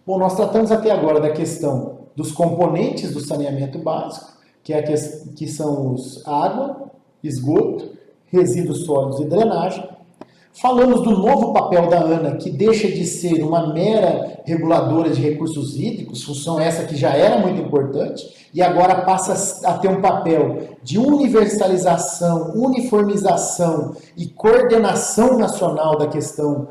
Bom, nós tratamos até agora da questão dos componentes do saneamento básico, que são os água, esgoto, resíduos sólidos e drenagem. Falamos do novo papel da ANA, que deixa de ser uma mera reguladora de recursos hídricos, função essa que já era muito importante, e agora passa a ter um papel de universalização, uniformização e coordenação nacional da questão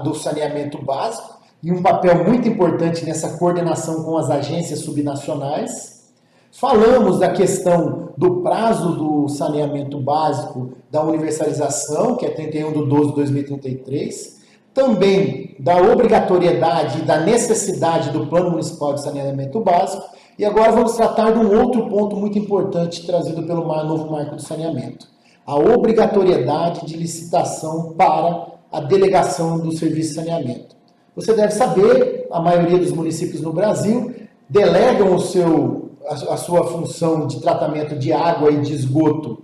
do saneamento básico, e um papel muito importante nessa coordenação com as agências subnacionais. Falamos da questão do prazo do saneamento básico, da universalização, que é 31/12/2033, também da obrigatoriedade e da necessidade do Plano Municipal de Saneamento Básico, e agora vamos tratar de um outro ponto muito importante trazido pelo novo Marco do Saneamento, a obrigatoriedade de licitação para a delegação do serviço de saneamento. Você deve saber, a maioria dos municípios no Brasil delegam a sua função de tratamento de água e de esgoto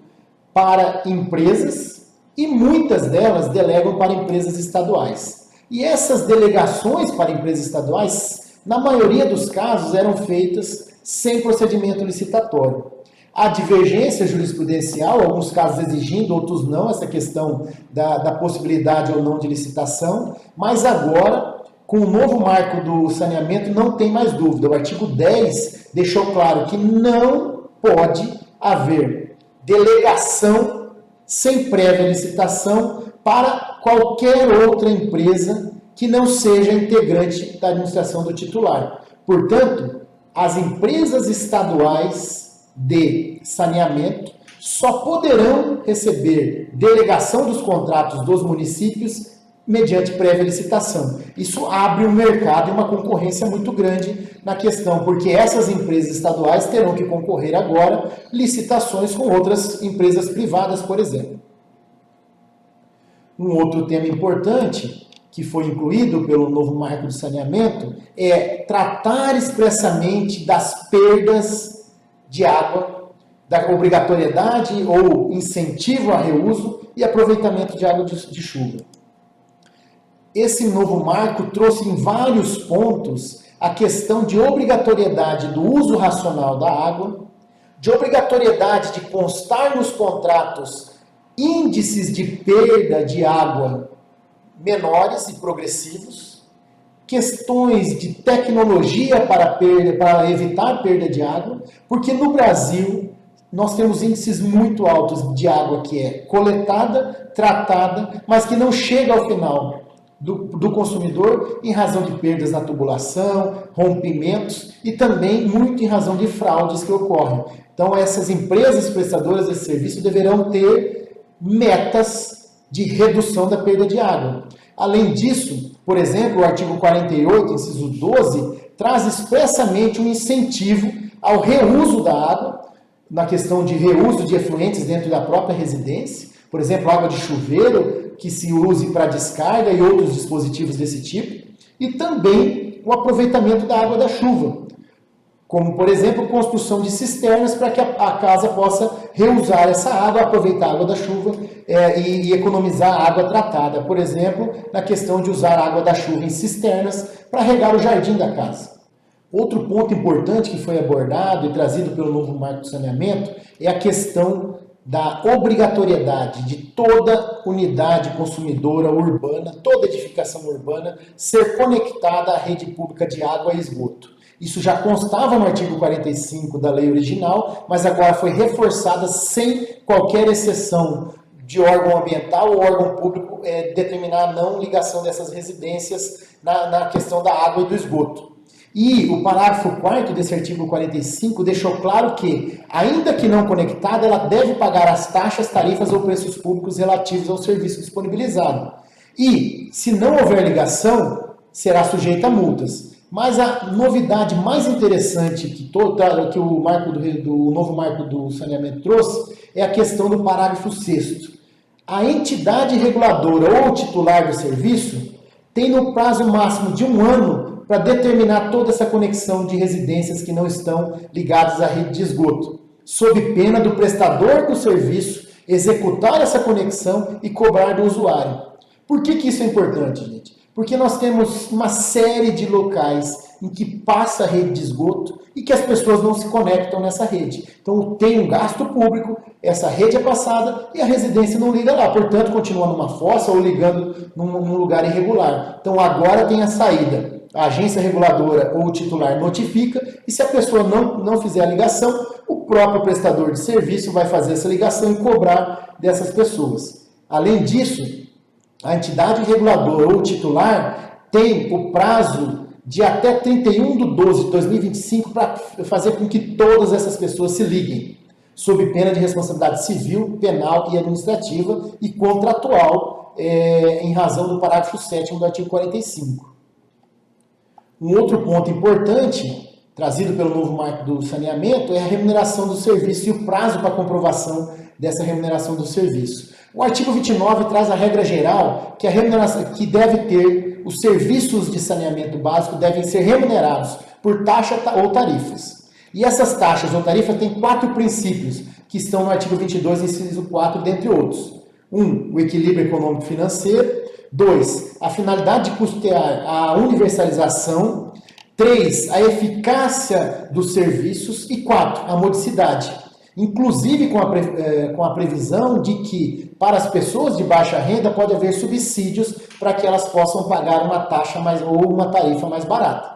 para empresas e muitas delas delegam para empresas estaduais. E essas delegações para empresas estaduais, na maioria dos casos, eram feitas sem procedimento licitatório. Há divergência jurisprudencial, alguns casos exigindo, outros não, essa questão da possibilidade ou não de licitação, mas agora, com o novo marco do saneamento, não tem mais dúvida. O artigo 10 deixou claro que não pode haver delegação sem prévia licitação para qualquer outra empresa que não seja integrante da administração do titular. Portanto, as empresas estaduais de saneamento só poderão receber delegação dos contratos dos municípios mediante prévia licitação. Isso abre um mercado e uma concorrência muito grande na questão, porque essas empresas estaduais terão que concorrer agora licitações com outras empresas privadas, por exemplo. Um outro tema importante que foi incluído pelo novo marco de saneamento é tratar expressamente das perdas de água, da obrigatoriedade ou incentivo a reuso e aproveitamento de água de chuva. Esse novo marco trouxe em vários pontos a questão de obrigatoriedade do uso racional da água, de obrigatoriedade de constar nos contratos índices de perda de água menores e progressivos, questões de tecnologia para evitar perda de água, porque no Brasil nós temos índices muito altos de água que é coletada, tratada, mas que não chega ao final do consumidor em razão de perdas na tubulação, rompimentos e também muito em razão de fraudes que ocorrem. Então essas empresas prestadoras desse serviço deverão ter metas de redução da perda de água. Além disso, por exemplo, o artigo 48, inciso 12, traz expressamente um incentivo ao reuso da água, na questão de reuso de efluentes dentro da própria residência, por exemplo, água de chuveiro, que se use para descarga e outros dispositivos desse tipo, e também o aproveitamento da água da chuva, como, por exemplo, construção de cisternas para que a casa possa reusar essa água, aproveitar a água da chuva e economizar a água tratada, por exemplo, na questão de usar a água da chuva em cisternas para regar o jardim da casa. Outro ponto importante que foi abordado e trazido pelo novo marco de saneamento é a questão da obrigatoriedade de toda unidade consumidora urbana, toda edificação urbana, ser conectada à rede pública de água e esgoto. Isso já constava no artigo 45 da lei original, mas agora foi reforçada sem qualquer exceção de órgão ambiental ou órgão público determinar a não ligação dessas residências na questão da água e do esgoto. E o parágrafo 4º desse artigo 45 deixou claro que, ainda que não conectada, ela deve pagar as taxas, tarifas ou preços públicos relativos ao serviço disponibilizado. E, se não houver ligação, será sujeita a multas. Mas a novidade mais interessante que o novo marco do saneamento trouxe é a questão do parágrafo 6º. A entidade reguladora ou titular do serviço tem no prazo máximo de 1 ano para determinar toda essa conexão de residências que não estão ligadas à rede de esgoto, sob pena do prestador do serviço executar essa conexão e cobrar do usuário. Por que isso é importante, gente? Porque nós temos uma série de locais em que passa a rede de esgoto e que as pessoas não se conectam nessa rede. Então tem um gasto público, essa rede é passada e a residência não liga lá, portanto continua numa fossa ou ligando num lugar irregular. Então agora tem a saída. A agência reguladora ou o titular notifica e se a pessoa não fizer a ligação, o próprio prestador de serviço vai fazer essa ligação e cobrar dessas pessoas. Além disso, a entidade reguladora ou titular tem o prazo de até 31/12/2025 para fazer com que todas essas pessoas se liguem, sob pena de responsabilidade civil, penal e administrativa e contratual, em razão do parágrafo 7º do artigo 45. Um outro ponto importante, trazido pelo novo marco do saneamento, é a remuneração do serviço e o prazo para comprovação dessa remuneração do serviço. O artigo 29 traz a regra geral que a remuneração que deve ter os serviços de saneamento básico devem ser remunerados por taxa ou tarifas. E essas taxas ou tarifas têm 4 princípios que estão no artigo 22, inciso 4, dentre outros. 1. O equilíbrio econômico-financeiro. 2. A finalidade de custear a universalização. 3. A eficácia dos serviços. E 4. A modicidade. Inclusive com a previsão de que, para as pessoas de baixa renda, pode haver subsídios para que elas possam pagar uma taxa ou uma tarifa mais barata.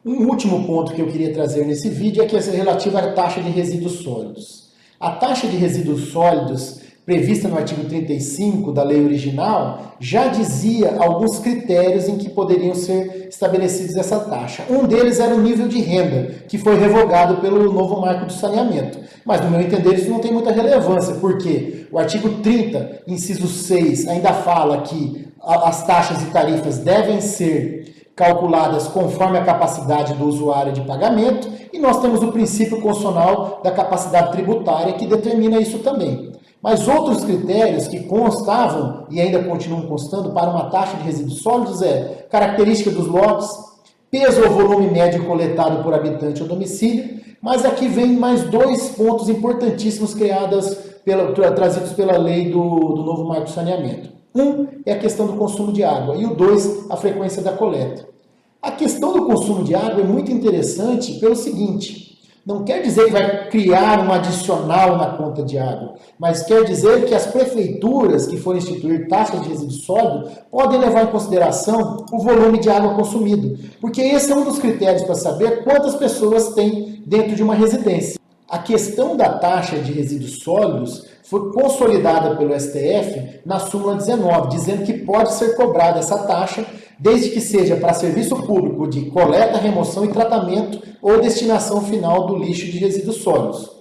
Um último ponto que eu queria trazer nesse vídeo é que é relativo à taxa de resíduos sólidos. A taxa de resíduos sólidos, prevista no artigo 35 da lei original, já dizia alguns critérios em que poderiam ser estabelecidos essa taxa. Um deles era o nível de renda, que foi revogado pelo novo marco do saneamento. Mas, no meu entender, isso não tem muita relevância, porque o artigo 30, inciso 6, ainda fala que as taxas e tarifas devem ser calculadas conforme a capacidade do usuário de pagamento, e nós temos o princípio constitucional da capacidade tributária, que determina isso também. Mas outros critérios que constavam e ainda continuam constando para uma taxa de resíduos sólidos é característica dos lotes, peso ou volume médio coletado por habitante ou domicílio, mas aqui vem mais 2 pontos importantíssimos trazidos pela lei do novo marco de saneamento. Um é a questão do consumo de água e o 2, a frequência da coleta. A questão do consumo de água é muito interessante pelo seguinte: não quer dizer que vai criar um adicional na conta de água, mas quer dizer que as prefeituras que forem instituir taxas de resíduo sólido podem levar em consideração o volume de água consumido, porque esse é um dos critérios para saber quantas pessoas tem dentro de uma residência. A questão da taxa de resíduos sólidos foi consolidada pelo STF na súmula 19, dizendo que pode ser cobrada essa taxa desde que seja para serviço público de coleta, remoção e tratamento ou destinação final do lixo de resíduos sólidos.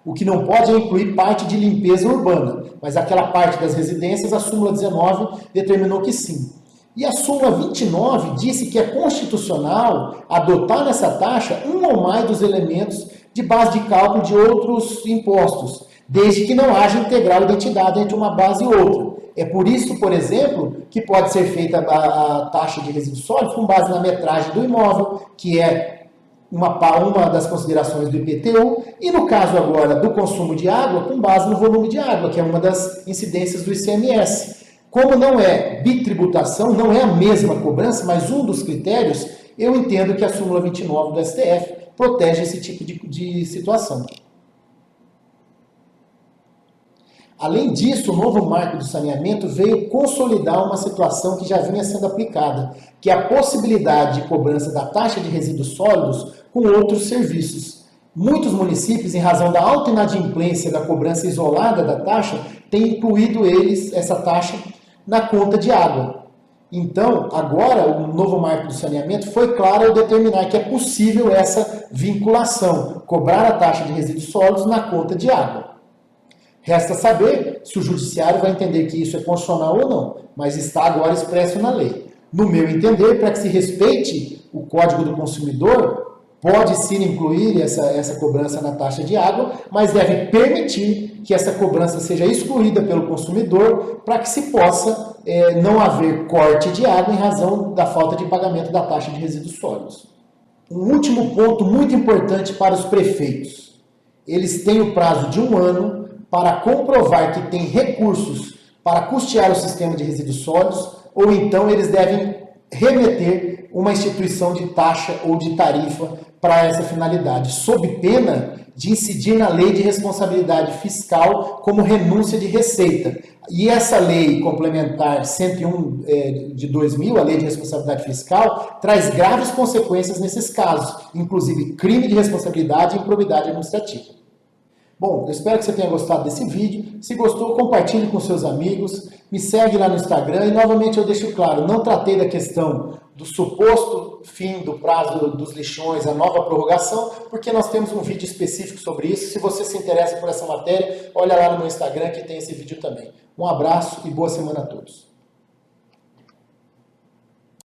O que não pode é incluir parte de limpeza urbana, mas aquela parte das residências, a súmula 19 determinou que sim. E a súmula 29 disse que é constitucional adotar nessa taxa um ou mais dos elementos de base de cálculo de outros impostos, desde que não haja integral identidade entre uma base e outra. É por isso, por exemplo, que pode ser feita a taxa de resíduos sólidos com base na metragem do imóvel, que é uma das considerações do IPTU, e no caso agora do consumo de água, com base no volume de água, que é uma das incidências do ICMS. Como não é bitributação, não é a mesma cobrança, mas um dos critérios, eu entendo que a súmula 29 do STF protege esse tipo de situação. Além disso, o novo marco do saneamento veio consolidar uma situação que já vinha sendo aplicada, que é a possibilidade de cobrança da taxa de resíduos sólidos com outros serviços. Muitos municípios, em razão da alta inadimplência da cobrança isolada da taxa, têm incluído essa taxa na conta de água. Então, agora, o novo marco do saneamento foi claro ao determinar que é possível essa vinculação, cobrar a taxa de resíduos sólidos na conta de água. Resta saber se o judiciário vai entender que isso é constitucional ou não, mas está agora expresso na lei. No meu entender, para que se respeite o Código do Consumidor, pode sim incluir essa cobrança na taxa de água, mas deve permitir que essa cobrança seja excluída pelo consumidor para que se possa não haver corte de água em razão da falta de pagamento da taxa de resíduos sólidos. Um último ponto muito importante para os prefeitos. Eles têm o prazo de 1 ano para comprovar que tem recursos para custear o sistema de resíduos sólidos, ou então eles devem remeter uma instituição de taxa ou de tarifa para essa finalidade, sob pena de incidir na lei de responsabilidade fiscal como renúncia de receita. E essa lei complementar 101 de 2000, a lei de responsabilidade fiscal, traz graves consequências nesses casos, inclusive crime de responsabilidade e improbidade administrativa. Bom, eu espero que você tenha gostado desse vídeo. Se gostou, compartilhe com seus amigos, me segue lá no Instagram e novamente eu deixo claro, não tratei da questão do suposto fim do prazo dos lixões, a nova prorrogação, porque nós temos um vídeo específico sobre isso. Se você se interessa por essa matéria, olha lá no meu Instagram que tem esse vídeo também. Um abraço e boa semana a todos.